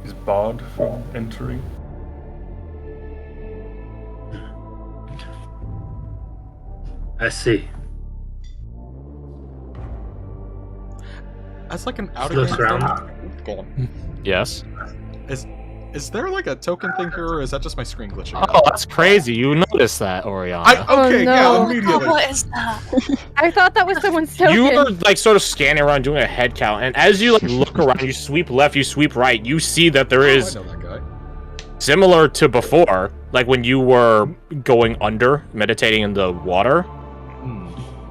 is barred from entering. I see. As like an out Looks of around. Go on. Yes. Is there like a token thing here, or is that just my screen glitching? Oh, that's crazy. You noticed that, Oriana. Okay, no. yeah, Oh, immediately. What is that? I thought that was someone's token. You were like sort of scanning around doing a head count, and as you like look around, you sweep left, you sweep right, you see that there I is know that guy. similar to before, like when you were going under, meditating in the water.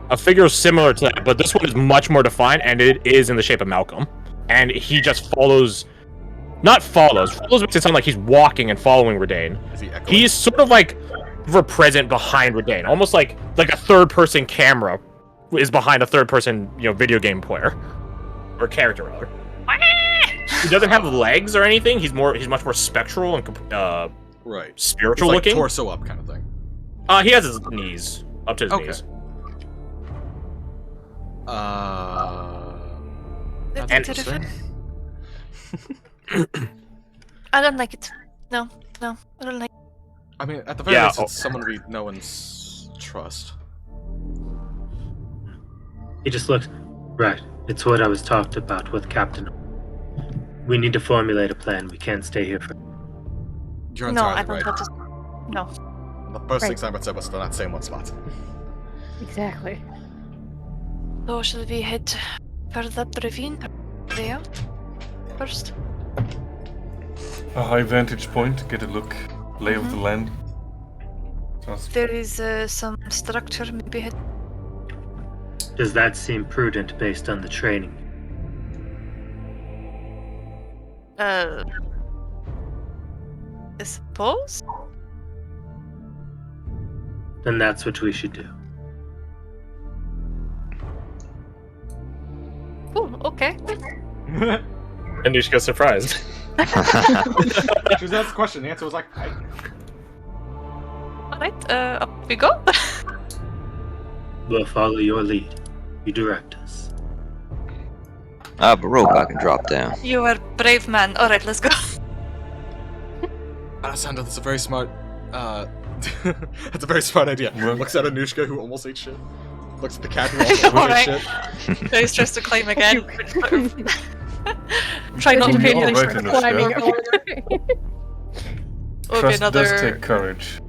A figure similar to that, but this one is much more defined, and it is in the shape of Malcolm. And he just follows. Not follows. Follows makes it sound like he's walking and following Redane. Is he echoing? He's sort of like present behind Redane, almost like a third-person camera is behind a third-person, video game player or character rather. He doesn't have legs or anything. He's much more spectral and right. spiritual He's like looking. torso up kind of thing. He has his knees up to his Okay. knees. That's And- terrific. I don't like it. No, I don't like it. I mean, at the very Yeah, least, it's someone we know and trust. He just looked. Right. It's what I was talked about with Captain. We need to formulate a plan. We can't stay here for. You're No, entirely I don't right. have to. No. The first Right. thing Simon said was to not stay in one spot. Exactly. So shall we head further up the ravine? There? First? A high vantage point, get a look, lay of the land. Sounds There is some structure, maybe head. Does that seem prudent based on the training? I suppose? Then that's what we should do. Oh, okay. Anushka's surprised. She was asked the question, the answer was like, I... Alright, up we go. We'll follow your lead. You direct us. But rope I can drop down. You are brave man. Alright, let's go. Alessandro, that's a very smart, that's a very smart idea. Looks at Anushka, who almost ate shit. Looks at the cat, who also almost ate shit. Very stressed to climb again. Try not to pay All attention. right, Anushka. Climbing over. Okay, Trust another. does take courage.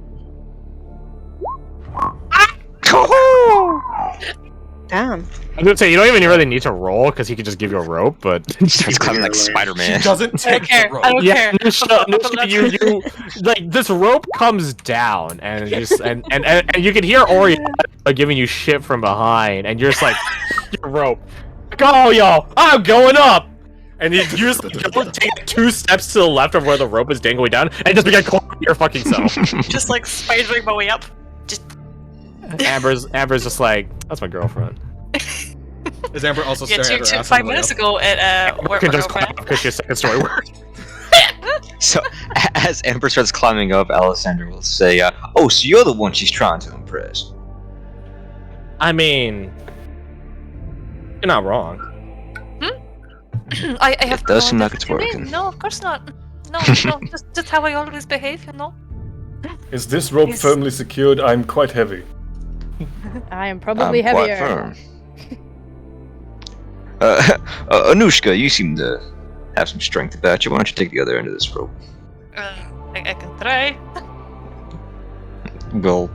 Damn. I'm gonna say you don't even really need to roll because he could just give you a rope, but Starts climbing like She Spider-Man. doesn't I don't take care. the rope. I don't yeah, care. Anushka, you like this rope comes down and just and you can hear Oriana giving you shit from behind, and you're just like, your rope, go yo, I'm going up, and you just go take 2 steps to the left of where the rope is dangling down, and just begin climbing your fucking self. Just like spidering my way up. Just Amber's just like, that's my girlfriend. Is Amber also yeah, staring at her ass 5 on the way minutes up? ago at Amber work. can just climb up because she's a second story word. So, as Amber starts climbing up, Alessandra will say, oh, so you're the one she's trying to impress. I mean, you're not wrong. I have It does no seem like idea it's what you mean. working. No, of course not. No, just how I always behave, you know. Is this rope Is- firmly secured? I'm quite heavy. I am probably I'm quite heavier. firm. Anushka, you seem to have some strength about you. Why don't you take the other end of this rope? I can try. We'll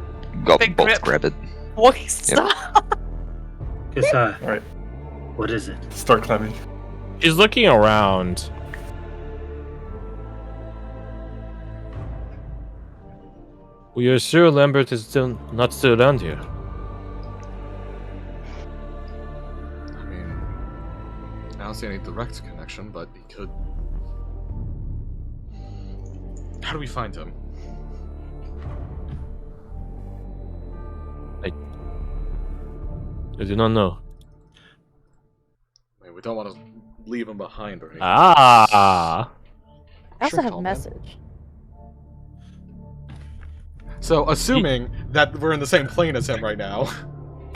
Big both grip. grab it. What? Yep. Stop. Kisa, Alright, what is it? start climbing. She's looking around. We are sure Lambert is not still around here. I mean, I don't see any direct connection, but he could. How do we find him? I do not know. I mean, we don't want to leave him behind or anything. Ah. I also Sure, have a tall man. message. So, assuming that we're in the same plane as him right now,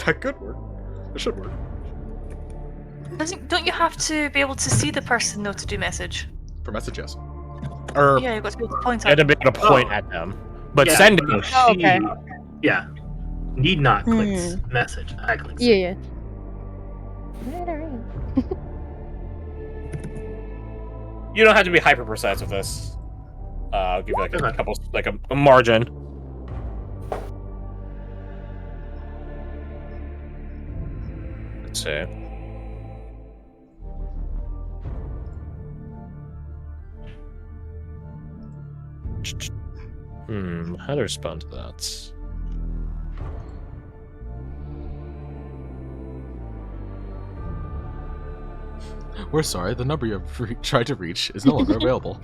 that could work. It should work. Don't you have to be able to see the person though to do message? For message, yes. Or Yeah, you got to be able to point You had at to be able to point at them. But Yeah, sending. no, Oh, okay. Yeah. Need not clicks message. I click. Yeah, yeah. Alright. You don't have to be hyper precise with this. I'll give you like a Okay. couple, like a margin. Let's see. How to respond to that? we're sorry, the number you've tried to reach is no longer available.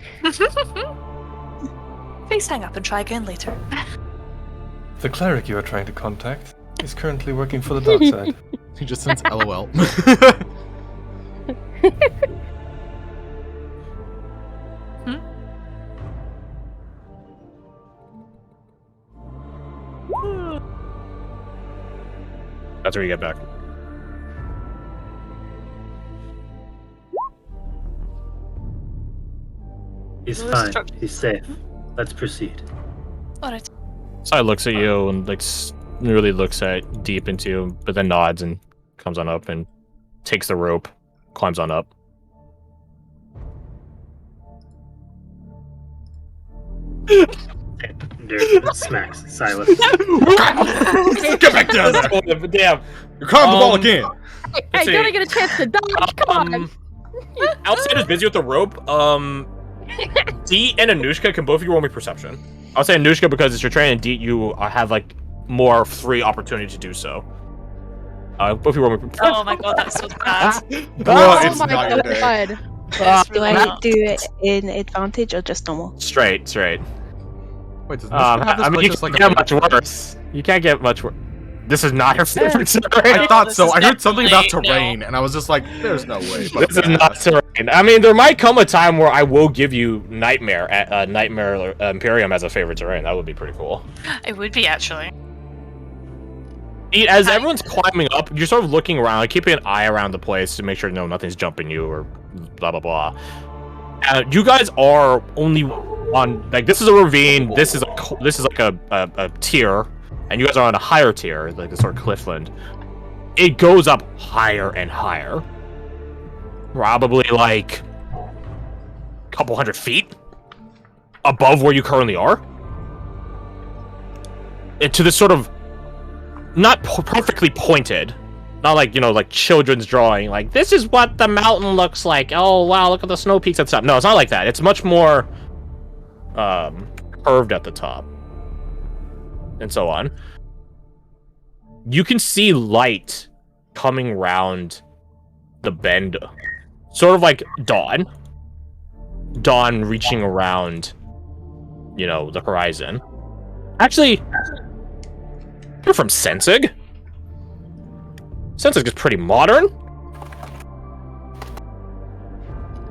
Please hang up and try again later. The cleric you are trying to contact is currently working for the dark side. He just sends LOL. That's where you get back. He's Well, fine. instruct- He's safe. Let's proceed. Alright. Sai looks at you and like really looks at deep into you, but then nods and comes on up and takes the rope, climbs on up. There, smacks Silas. Get back down there! Damn. You're caught the ball again! I gotta get a chance to dodge. Come on. Outsider's busy with the rope. Deet and Anushka, can both of you roll me perception? I'll say Anushka because it's your train, and Deet, you have like more free opportunity to do so. Both of you roll me perception. Oh my god, that's so bad. Bro, Oh it's my not your day. god. It's Do really I not. do it in advantage or just normal? Straight. Wait, does Michigan have this I mean, place you just can't like get a much favorite place? worse. You can't get much worse. This is not your favorite I terrain. thought this so. is I heard something about definitely- terrain, and I was just like, "There's no way." But This is not terrain. I mean, there might come a time where I will give you Nightmare at Nightmare Imperium as a favorite terrain. That would be pretty cool. It would be actually. As everyone's climbing up, you're sort of looking around, keeping an eye around the place to make sure nothing's jumping you or blah blah blah. You guys are only on like this is a ravine. This is like a tier, and you guys are on a higher tier, like the sort of cliffland. It goes up higher and higher, probably like a couple 100 feet above where you currently are, into this sort of not perfectly pointed. Not like, like children's drawing, like, this is what the mountain looks like. Oh, wow, look at the snow peaks and stuff. No, it's not like that. It's much more curved at the top. And so on. You can see light coming round the bend. Sort of like dawn. Dawn reaching around, the horizon. Actually, you're from Sensig. Sensig is pretty modern.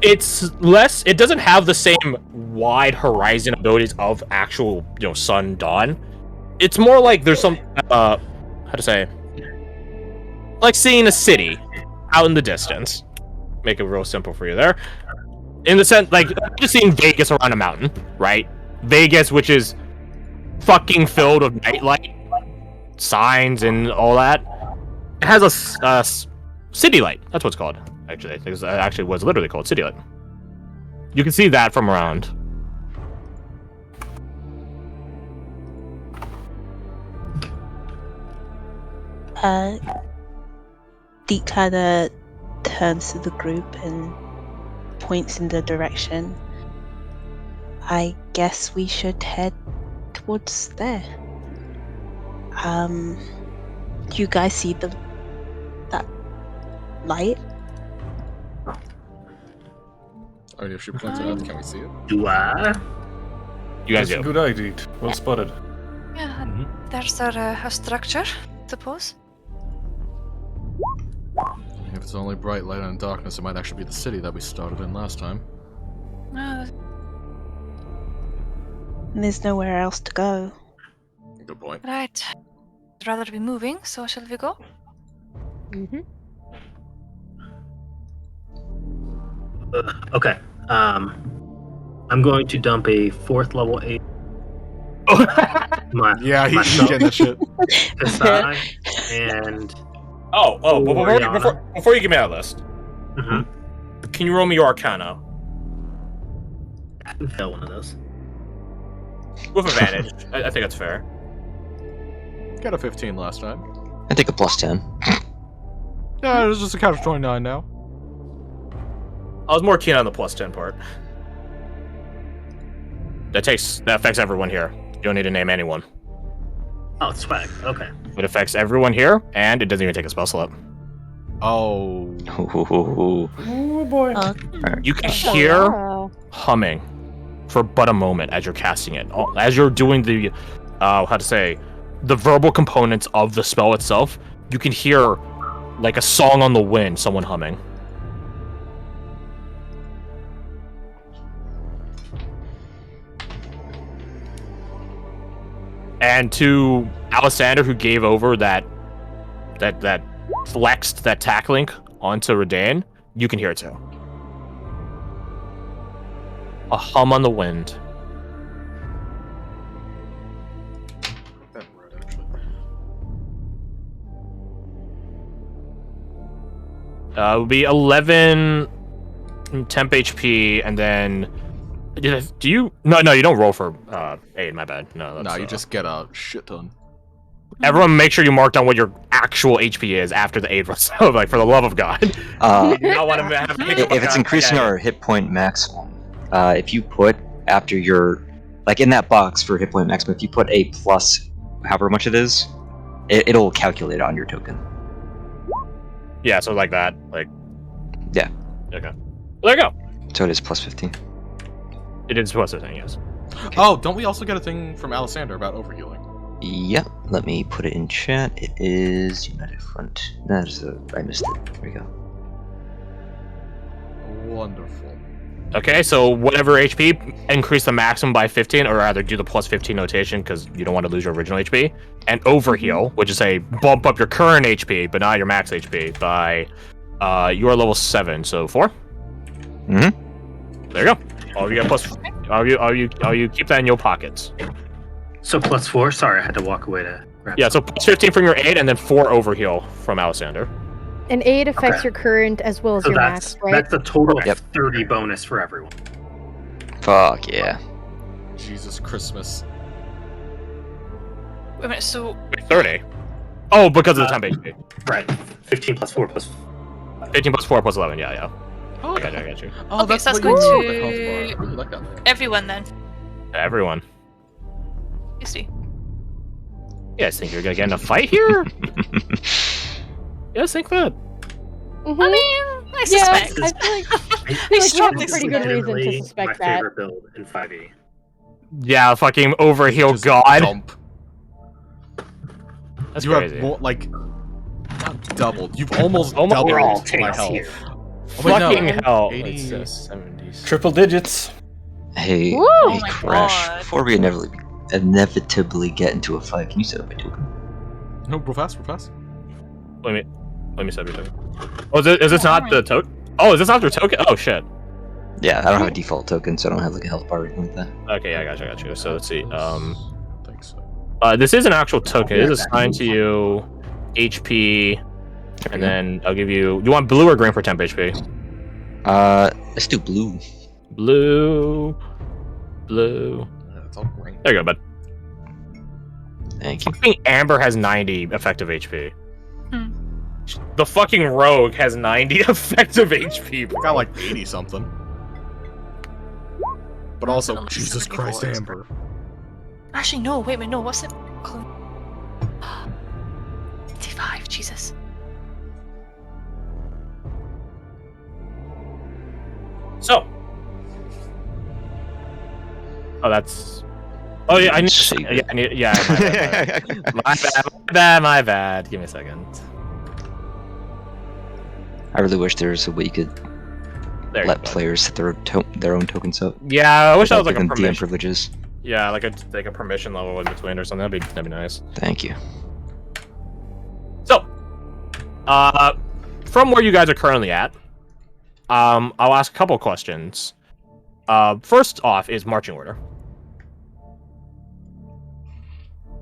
It doesn't have the same wide horizon abilities of actual, sun dawn. It's more like there's some, how to say, like seeing a city out in the distance. Make it real simple for you there. In the sense, like, just seeing Vegas around a mountain, right? Vegas, which is fucking filled with nightlight, signs, and all that. It has a city light. That's what it's called, actually. It actually was literally called city light. You can see that from around. Deep kind of turns to the group and points in the direction. I guess we should head towards there. Do you guys see that light? I mean, if she points it out, can we see it? Do I? You guys That's a do. good idea. Well spotted. Yeah, Mhm. there's a structure, suppose. If it's only bright light and darkness, it might actually be the city that we started in last time. Uh, And there's nowhere else to go. Good point. right. I'd rather be moving, so shall we go? Mm-hmm. Okay. I'm going to dump a 4th level 8. Yeah, he's myself, getting that shit. Kasai, and before you give me that list, can you roll me your Arcana I can fail one of those. with advantage? I think that's fair. Got a 15 last time. I think a +10. Yeah, it's just a catch 29 now. I was more keen on the +10 part. That affects everyone here. You don't need to name anyone. Oh, it's swag. Okay. It affects everyone here, and it doesn't even take a spell slot. Oh. Oh boy. You can hear humming for but a moment as you're casting it. As you're doing the, the verbal components of the spell itself, you can hear like a song on the wind, someone humming. And to Alessander, who gave over that flexed that tack link onto Redan, you can hear it too. A hum on the wind. It would be 11 temp HP, and then do you? No, you don't roll for aid. My bad. No, you just get a shit ton. Everyone, make sure you mark down what your actual HP is after the aid runs out. Like, for the love of God, you do not want to have. If it's increasing our hit point maximum, if you put after your, like in that box for hit point maximum, if you put a plus, however much it is, it'll calculate on your token. Yeah, so like that, like. Yeah. Okay. Well, there you go. So it is +15. It is plus 15, yes. Okay. Oh, don't we also get a thing from Alessander about overhealing? Yep. Let me put it in chat. It is United Front. I missed it. There we go. Wonderful. Okay, so whatever HP, increase the maximum by 15, or rather do the +15 notation because you don't want to lose your original HP. And overheal, which is a bump up your current HP, but not your max HP, by you are level 7, so 4. Mm-hmm. There you go. Oh, you get you keep that in your pockets. So +4? Sorry, I had to walk away to grab Yeah, so +15 from your aid, and then 4 overheal from Alessander. And aid affects your current as well as So your that's max, right? that's a total of Yep. 30 bonus for everyone. Fuck yeah. Jesus Christmas. Wait a minute, so 30. Oh, because of the temp HP. Right. 15 plus 4 plus 15 plus 4 plus 11, yeah. Oh, I got you. Oh, Okay, so that's what going you to- mean with the health bar. I really like that. everyone then. Everyone. You see. You guys think you're gonna get in a fight here? You guys think that? Mhm. I mean, I Yeah, suspect. I feel like I we have strongly a pretty good reason to Legitimately suspect my that. favorite build in 5e. Yeah, fucking overheal Just god. Dump. That's You crazy. have more, like, not doubled. You've almost Almost- doubled We're all my tanks health. here. Oh, wait, no. Fucking hell. 80. It says 70s. Triple digits. Hey, Woo! hey, my Crash. God. Before we inevitably get into a fight, can you set up my token? No, real fast, real fast. Let me set your token. Oh, is this not the token? Oh, is this not your token? Oh, shit. Yeah, I don't have a default token, so I don't have like a health bar or anything like that. Okay, yeah, I got you. So let's see. I think so. This is an actual token. It is assigned to you HP, and then I'll give you. You want blue or green for temp HP? Let's do blue. Blue. It's all green. There you go, bud. Thank you. Fucking Amber has 90 effective HP. Hmm. The fucking Rogue has 90 effective HP, bro. Got like 80 something. But also, Almost Jesus 74. Christ, Amber. Actually, no. Wait a minute. No. What's it? 55. Jesus. So. Oh, that's. Oh yeah, I need. So you- Yeah, I need. Yeah. My bad. Give me a second. I really wish there was a way you could There you let go. players set their own tokens up. Yeah, I wish that was without like a giving DM permission. privileges. Yeah, like a permission level in between or something. That'd be nice. Thank you. So, from where you guys are currently at, I'll ask a couple questions. First off is marching order.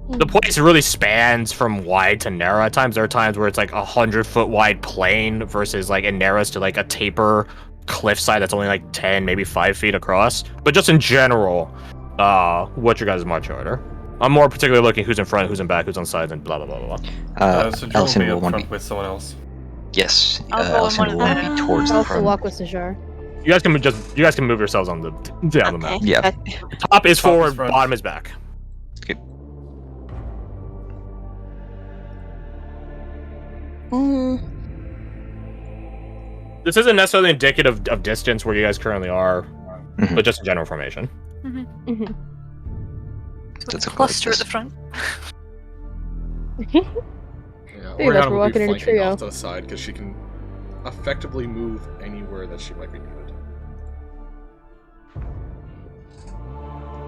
The place really spans from wide to narrow at times. There are times where it's like 100-foot wide plain versus like it narrows to like a taper cliffside that's only like 10, maybe 5 feet across. But just in general, what's your guys' marching order? I'm more particularly looking who's in front, who's in back, who's on sides, and blah blah blah blah. So Joel Ellison will will be want up to front be. with someone else. Yes, I'll go in Ellison one will of want to them. be towards I'll the also front. walk with Sajar. You guys can move yourselves on the down the map. Yeah. Top is Top forward, is front. bottom is back. Okay. This isn't necessarily indicative of distance where you guys currently are, Mhm. but just in general formation. Mhm. That's a Cluster at this. the front. Yeah, Three of us Oriana were will walking be in a flanking trio. off to the side because she can effectively move anywhere that she might be needed.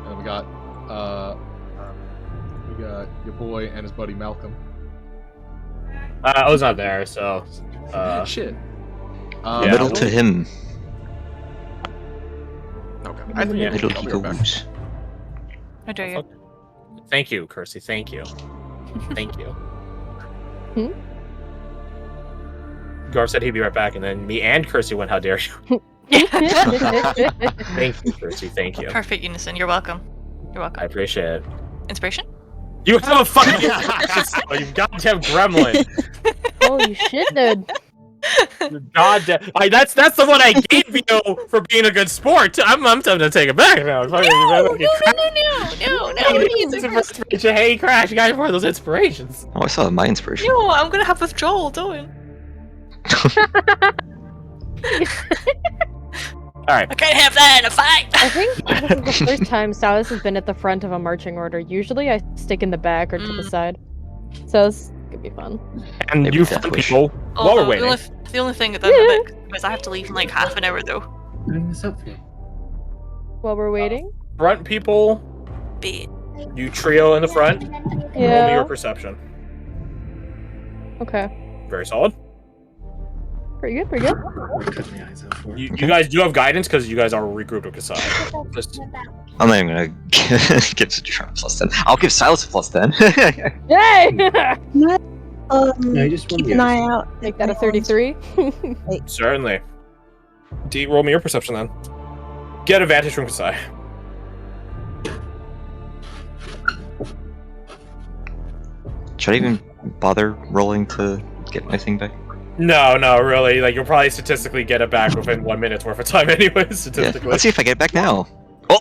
And we got your boy and his buddy Malcolm. I was not there, so Shit. Yeah. Middle to him. Okay. I think Yeah. Middle I'll he be right back. goes. How dare you? thank you, Kersey. Thank you. Thank you. Garth said he'd be right back, and then me and Kersey went, how dare you? Thank you, Kersey. Thank you. Perfect unison. You're welcome. You're I welcome. appreciate it. Inspiration? You have a fucking you goddamn gremlin. Holy shit, dude. Goddamn. That's the one I gave you for being a good sport. I'm tempted to take it back now. No. Hey, Crash, you got one of those inspirations. Oh, I saw my inspiration. No, I'm gonna have withdrawal, don't. Alright. I can't have that in a fight! I think this is the first time Silas has been at the front of a marching order. Usually I stick in the back or to the side. So this could be fun. And Maybe you Death fun Wish. people, while we're waiting. The only thing that I'm a bit is I have to leave in like half an hour though. Bring this up for you. While we're waiting? Front people, Bit. you trio in the front. Roll me Yeah. your perception. Okay. Very solid. Pretty good, pretty good. Cut my eyes out for it. You guys do have guidance because you guys are regrouped with Kasai. Just I'm not even gonna give Sajar a plus 10. I'll give Silas a plus 10. Yay! No, you just keep won an the eye extra. out. Make that a 33. certainly. D, roll me your perception then. Get advantage from Kasai. Should I even bother rolling to get my thing back? No, really. Like you'll probably statistically get it back within 1 minute's worth of time, anyways. Yeah. Statistically. Let's see if I get it back now. Oh!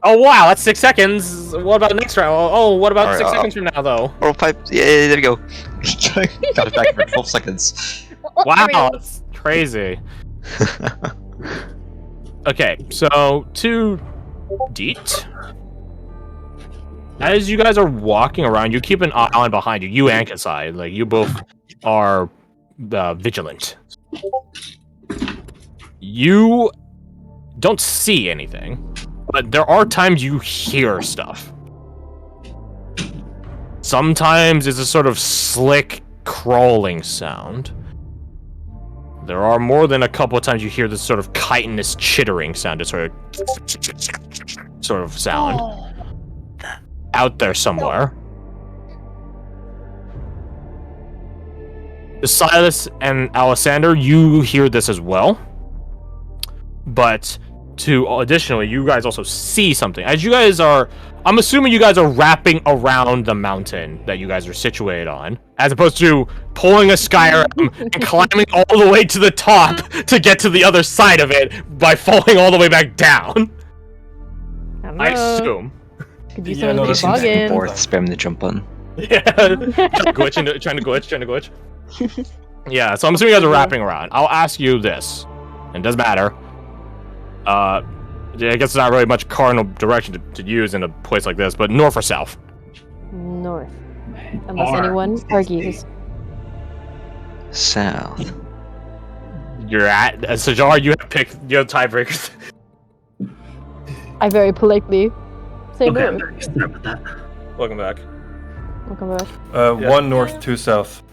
Oh wow, that's 6 seconds. What about next round? Oh, what about Alright, 6 seconds from now, though? Oral pipe. Yeah, there we go. Got it back for 12 seconds. Wow, that's crazy. Okay, so to Deet. As you guys are walking around, you keep an eye on behind you. You and Kasai, like you both are vigilant. You don't see anything, but there are times you hear stuff. Sometimes it's a sort of slick crawling sound. There are more than a couple of times you hear this sort of chitinous chittering sound, this sort of sound. Out there somewhere. Silas and Alessander, you hear this as well. But additionally, you guys also see something. As you guys are, I'm assuming you guys are wrapping around the mountain that you guys are situated on, as opposed to pulling a Skyrim and climbing all the way to the top to get to the other side of it by falling all the way back down. I assume. Could use Yeah, some no, of that's the Back and plugins. forth, spam the jump button. Yeah, trying to glitch. Yeah, so I'm assuming you guys are wrapping around. I'll ask you this, and it doesn't matter. I guess it's not really much cardinal direction to use in a place like this, but north or south? North. Unless anyone argues. South. You're at Sajar. You have picked your tiebreakers. I very politely say Okay, I'm north. very upset with that. Welcome back. Welcome back. Yeah. 1 north, 2 south.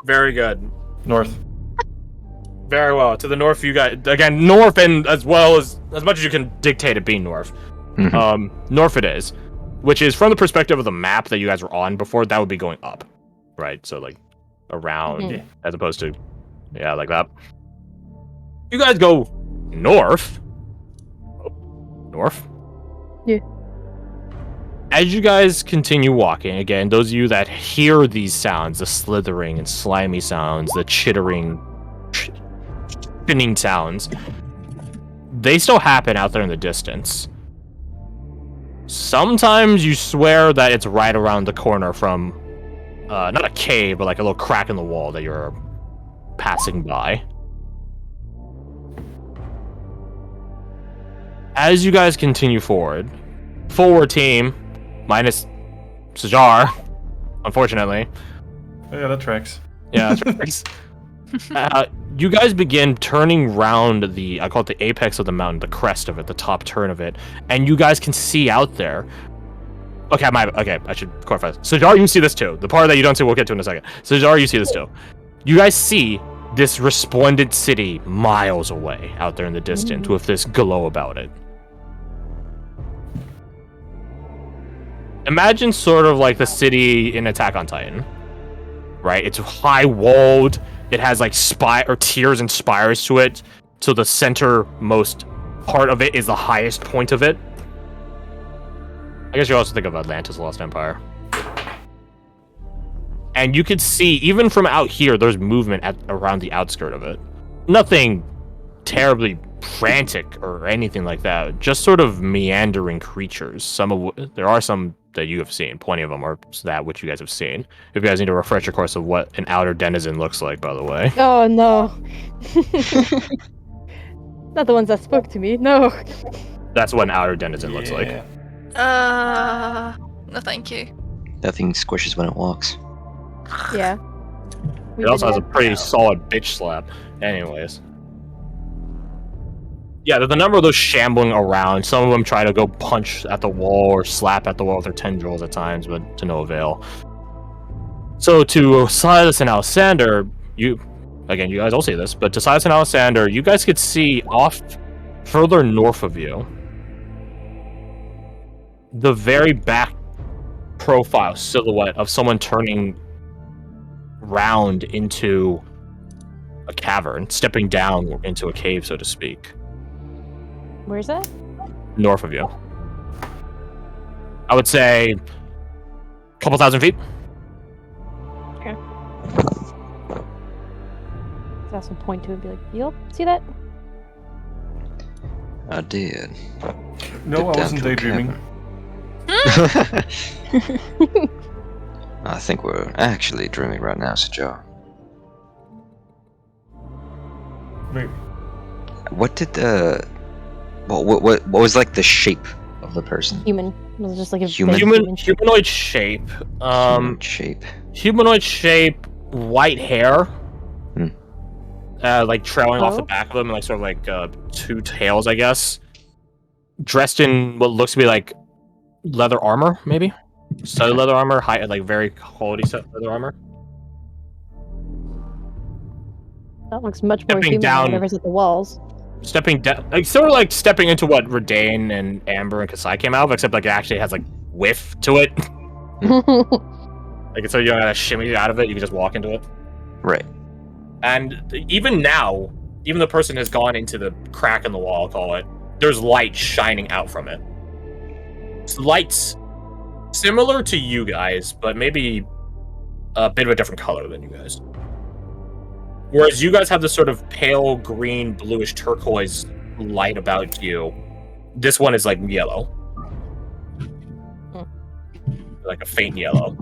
Very good. North. Very well. To the north, you guys again north, and as well as as much as you can dictate it being north. Mhm. North it is, which is from the perspective of the map that you guys were on before. That would be going up, right? So like around, as opposed to like that. You guys go north. North. Yeah. As you guys continue walking, again, those of you that hear these sounds, the slithering and slimy sounds, the chittering, spinning sounds, they still happen out there in the distance. Sometimes you swear that it's right around the corner from, not a cave, but like a little crack in the wall that you're passing by. As you guys continue forward team, minus Sajar, unfortunately. Oh, yeah, that tracks. Yeah, that tracks. You guys begin turning round I call it the apex of the mountain, the crest of it, the top turn of it, and you guys can see out there. Okay, I should clarify. Sajar, you see this too. The part that you don't see, we'll get to in a second. Sajar, you see this too. You guys see this resplendent city miles away out there in the distance with this glow about it. Imagine sort of like the city in Attack on Titan, right? It's high walled. It has like tiers and spires to it. So the centermost part of it is the highest point of it. I guess you also think of Atlantis, Lost Empire. And you could see, even from out here, there's movement around the outskirt of it. Nothing terribly frantic or anything like that. Just sort of meandering creatures. There are some that you have seen. Plenty of them are that which you guys have seen. If you guys need to refresh your course of what an outer denizen looks like, by the way. Oh no. Not the ones that spoke to me. No. That's what an outer denizen looks like. No thank you. That thing squishes when it walks. Yeah. It also has a pretty solid bitch slap. Anyways. Yeah, there's a number of those shambling around. Some of them try to go punch at the wall or slap at the wall with their tendrils at times, but to no avail. So to Silas and Alexander, you guys all see this, but to Silas and Alexander, you guys could see off further north of you the very back profile silhouette of someone turning round into a cavern, stepping down into a cave, so to speak. Where's that? North of you. I would say a couple thousand feet. Okay. That's some point to it and be like, you see that? I did. No, I wasn't daydreaming. I think we're actually dreaming right now, Sajar. Wait. What did the... What was like the shape of the person? Human. It was just like a Human. shape. Humanoid shape. Human shape. Humanoid shape, white hair. Like trailing off the back of them, and like sort of like two tails, I guess. Dressed in what looks to be like leather armor, maybe? Studded leather armor, high, like very quality set leather armor. That looks much more Stepping human down- than whatever's at the walls. Stepping down, like sort of like stepping into what Redain and Amber and Kasai came out of, except like it actually has like whiff to it. Like so you don't gotta shimmy out of it, you can just walk into it. Right. And even now, even the person has gone into the crack in the wall, I'll call it. There's light shining out from it. It's lights similar to you guys, but maybe a bit of a different color than you guys. Whereas you guys have this sort of pale green, bluish turquoise light about you. This one is like yellow. Like a faint yellow.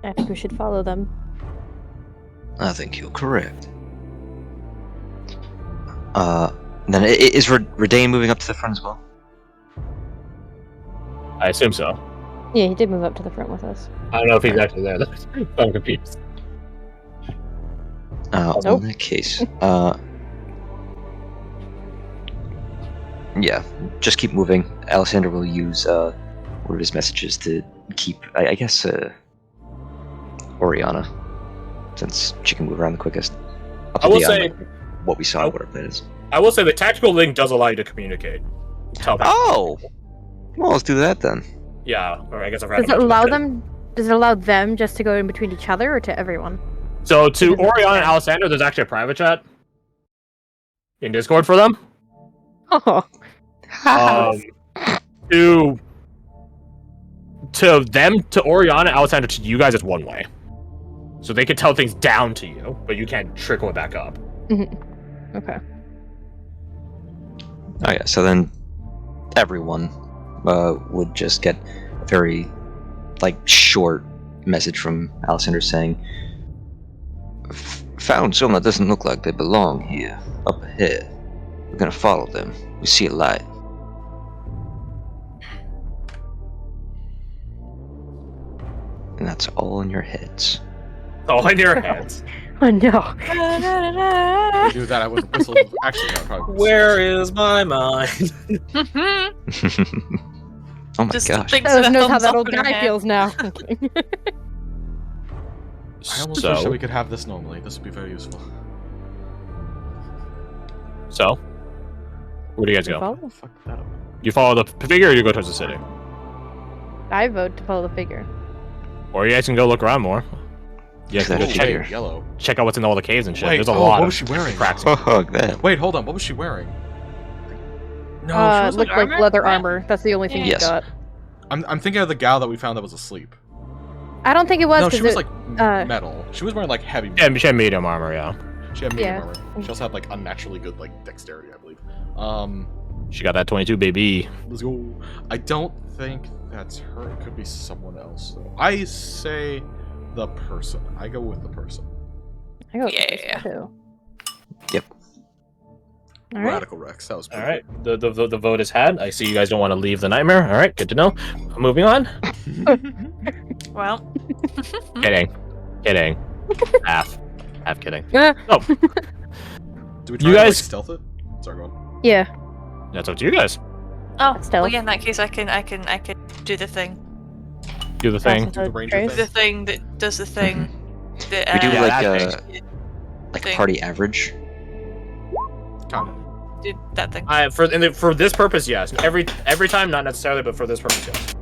I think we should follow them. I think you're correct. Then is Redain moving up to the front as well? I assume so. Yeah, he did move up to the front with us. I don't know if he's actually there. I'm confused. Nope. In that case, yeah, just keep moving. Alexander will use one of his messages to keep, I guess, Oriana, since she can move around the quickest. I will say, what we saw, what our plan is. I will say the tactical link does allow you to communicate. Tell them. Oh! Well, let's do that then. Yeah, or I guess I've Does it allow them? Does it allow them just to go in between each other or to everyone? So to Orion and Alessandro, there's actually a private chat in Discord for them. Oh. To them, to Oriana, Alessandro, to you guys, it's one way. So they can tell things down to you, but you can't trickle it back up. Okay. Oh yeah, so then everyone would just get a very, short message from Alessandro saying, "Found someone that doesn't look like they belong here, up ahead. We're gonna follow them. We see a light." And that's all in your heads. All in your heads. Oh no. If we do that, I wouldn't whistle. Actually, no, probably. Where is my mind? Oh my Just gosh. think That to knows how thumbs that up old in her guy hand. feels now. I almost wish that we could have this normally. This would be very useful. So, where do you guys go? Follow? Fuck that up. You follow the figure, or you go towards the city, I vote to follow the figure. or you guys can go look around more. You guys can go That check, figure. Yellow. check out what's in all the caves and shit. Wait, There's a oh, lot what of was she wearing? cracks. Fuck that. Wait, hold on. What was she wearing? No, she was Looked like armor? leather armor. That's the only thing Yes. he got. I'm thinking of the gal that we found that was asleep. I don't think it was. No, 'cause she was it- like metal. She was wearing like heavy. Yeah, she had medium armor, yeah. She had medium Yeah. armor. She also had like unnaturally good like dexterity, I believe. She got that 22, baby. Let's go. I don't think that's her. It could be someone else. Though. I say the person. I go with the person. I go with Yeah. this too. Yep. All right. Radical Rex. That was All pretty right, the vote is had. I see you guys don't want to leave the nightmare. All right, good to know. Moving on. Well, Kidding. Half kidding. Yeah. Oh, Do we try You to guys- like, stealth it? Sorry, go on. Yeah. that's up to you guys. oh, Stealth. well, yeah, in that case, I can do the thing. Do the thing. Do the ranger Trace. thing. The thing that does the thing. That, We do Yeah, like that thing. party average. Kind of. do that thing. For this purpose, yes. Every time, not necessarily, but for this purpose, yes.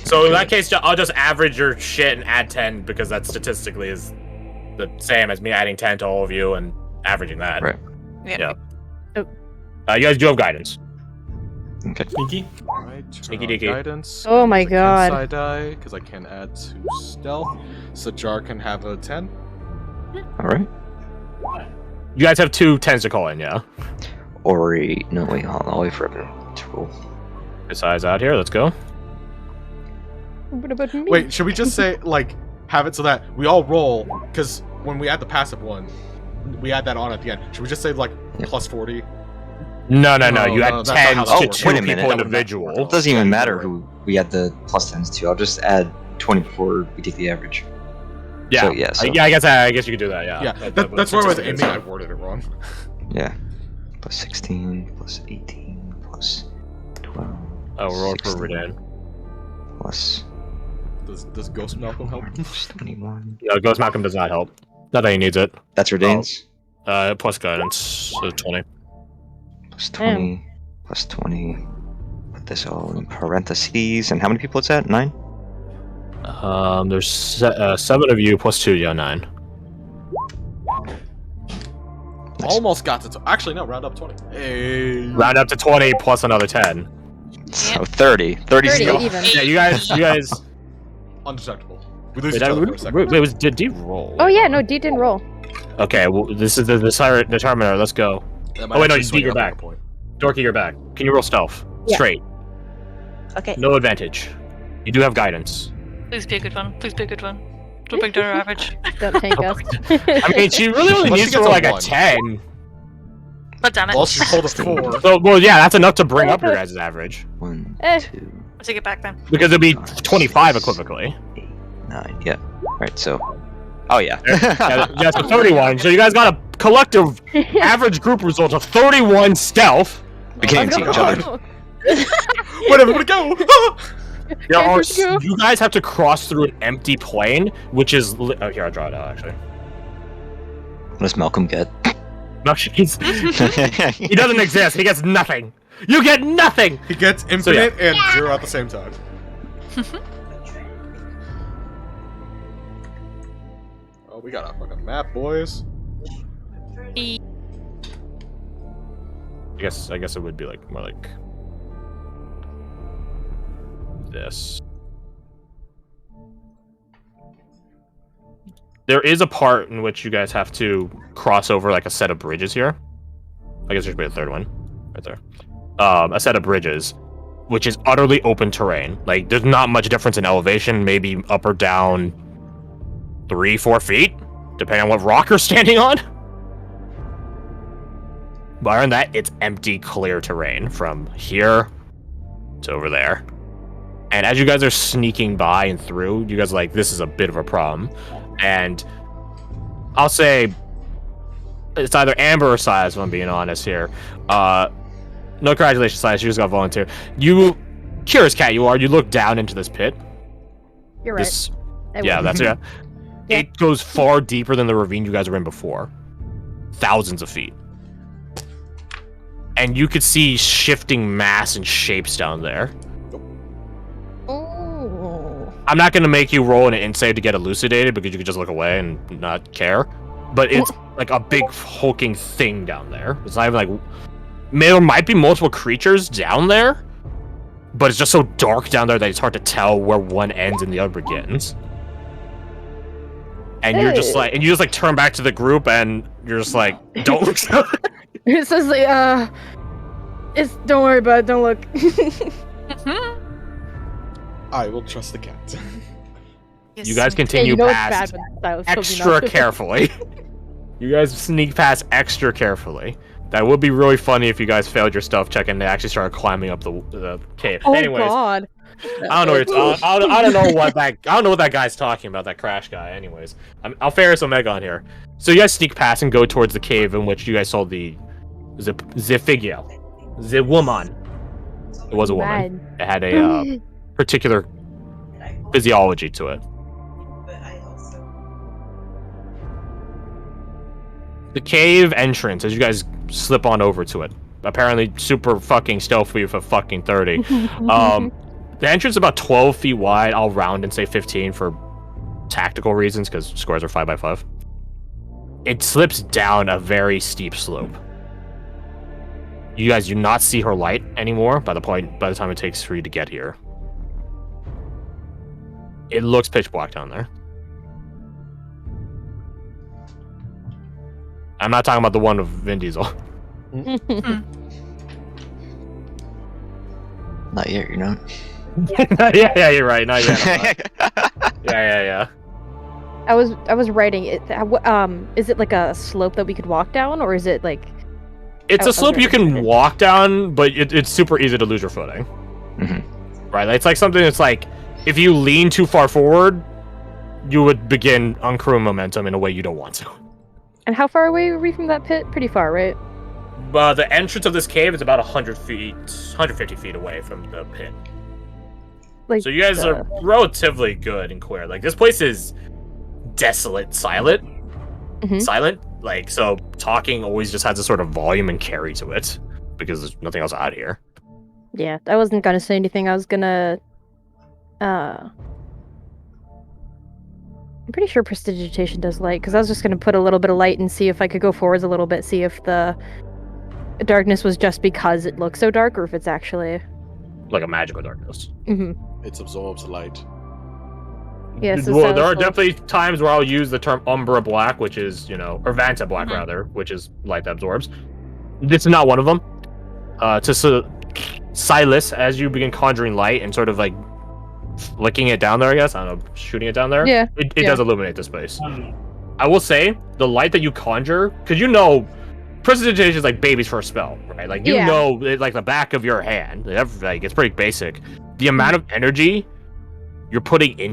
So in that case, I'll just average your shit and add 10 because that statistically is the same as me adding 10 to all of you and averaging that. Right. Yeah. Oh. You guys do have guidance. Okay. Sneaky. Alright, turn Sneaky on deaky. guidance. Oh my Use a God. Side die, because I can add to stealth. Sajar can have a 10. Alright. You guys have 2 10s to call in, yeah? Ori. No, wait, hold on. I'll wait for everyone to roll. Besides out here, let's go. What about me? Wait, should we just say, like, have it so that we all roll? Because when we add the passive one, we add that on at the end. Should we just say, like, Yeah. plus 40? No, No, you no, add that's not how 10s that to works. 2 Wait a people minute. That would not individual. work. It doesn't even matter who we add the plus 10s to. I'll just add 20 before we take the average. Yeah. So, yeah, so- I guess you could do that, yeah. Yeah, that's where I was aiming. aiming. I worded it wrong. Yeah. Plus 16, plus 18, plus 12. Oh, roll for 16, Redan. Plus, Does Ghost Malcolm help? plus 21. Yeah, Ghost Malcolm does not help. Not that he needs it. That's Redane's. Plus guidance, so 20. Plus 20. Plus 20. Put this all in parentheses. And how many people is that? 9? There's 7 of you plus 2, yeah, 9. Nice. Almost got to. Actually, no, round up 20. Hey. Round up to 20 plus another 10. So 30. 30 30 still. even. Yeah, you guys. Undetectable. We lose Wait, each other for a second. wait, did D roll? Oh yeah, no, D didn't roll. Okay, well, this is the determiner. Let's go. That might Oh wait, no, actually you swing beat your up at back. a point. Dorky, you're back. Can you roll stealth? Yeah. Straight. Okay. No advantage. You do have guidance. Please be a good one. Please be a good one. Don't bring down our average. Don't tank us. I mean, she really only Unless needs she to gets roll a like a 1. 10. God damn it. Well, she pulled a 4. So, well, yeah, that's enough to bring up your guys' average. 1, Eh. 2, I'll take it back then. Because it'd be 5, 25 6, equivocally. 8, 9. Yeah. Alright, so. Oh, yeah. Yeah, so 31. So you guys got a collective average group result of 31 stealth. We can't even see each other. Where everybody go? There are, Let's go. you guys have to cross through an empty plane, which is... Oh, here, I'll draw it out, actually. What does Malcolm get? No, he doesn't exist. He gets nothing. You get nothing. He gets infinite and 0 at the same time. Oh, we got a fucking map, boys. I guess it would be like more like this. There is a part in which you guys have to cross over like a set of bridges here. I guess there should be a third one right there. A set of bridges, which is utterly open terrain. Like there's not much difference in elevation, maybe up or down 3-4 feet, depending on what rock you're standing on. But other than that, it's empty, clear terrain from here to over there. And as you guys are sneaking by and through, you guys are like, this is a bit of a problem. And I'll say it's either Amber or Silas, if I'm being honest here. No, congratulations, Silas. You just got volunteer. You, curious cat you are, you look down into this pit. You're right. Yeah, that's it. Yeah. It goes far deeper than the ravine you guys were in before. Thousands of feet. And you could see shifting mass and shapes down there. Oh. I'm not going to make you roll an insight to get elucidated because you could just look away and not care. But it's like a big hulking thing down there. It's not even like... There might be multiple creatures down there, but it's just so dark down there that it's hard to tell where one ends and the other begins. And you're just like... And you just like turn back to the group and you're just like, don't look. It says like, don't worry about it, don't look. I will trust the cat. You guys continue past extra carefully. You guys sneak past extra carefully. That would be really funny if you guys failed your stealth check and they actually started climbing up the cave. Oh Anyways, God. I don't know. I don't know what that guy's talking about. That crash guy. Anyways, I'll ferris Omega on here. So you guys sneak past and go towards the cave in which you guys saw the figure, the woman. It was a woman. It had a particular physiology to it. The cave entrance, as you guys slip on over to it, apparently super fucking stealthy for fucking 30. The entrance is about 12 feet wide. I'll round and say 15 for tactical reasons because squares are 5x5. It slips down a very steep slope. You guys do not see her light anymore by the time it takes for you to get here. It looks pitch black down there. I'm not talking about the one with Vin Diesel. Not yet, you're not. yeah, you're right. Not yet. Yeah. I was writing it. Is it like a slope that we could walk down, or is it like? It's a slope you can walk down, but it's super easy to lose your footing. Mm-hmm. Right? It's like something that's like, if you lean too far forward, you would begin uncrewing momentum in a way you don't want to. And how far away are we from that pit? Pretty far, right? The entrance of this cave is about 150 feet away from the pit. Like, so you guys are relatively good and clear. Like, this place is desolate, silent. Mm-hmm. Silent. Like, so talking always just has a sort of volume and carry to it because there's nothing else out here. Yeah, I wasn't gonna say anything. I was gonna I'm pretty sure prestidigitation does light, because I was just going to put a little bit of light and see if I could go forwards a little bit, see if the darkness was just because it looks so dark, or if it's actually... like a magical darkness. Mm-hmm. It absorbs light. Yeah, so well, there are definitely times where I'll use the term Umbra Black, which is, or Vanta Black, rather, which is light that absorbs. This is not one of them. Silas, as you begin conjuring light and sort of like flicking it down there, I guess. I don't know, shooting it down there. Yeah. It does illuminate the space. I will say, the light that you conjure, because prestidigitation is like baby's first spell, right? Like, know, it, like the back of your hand. Like, it's pretty basic. The amount of energy you're putting in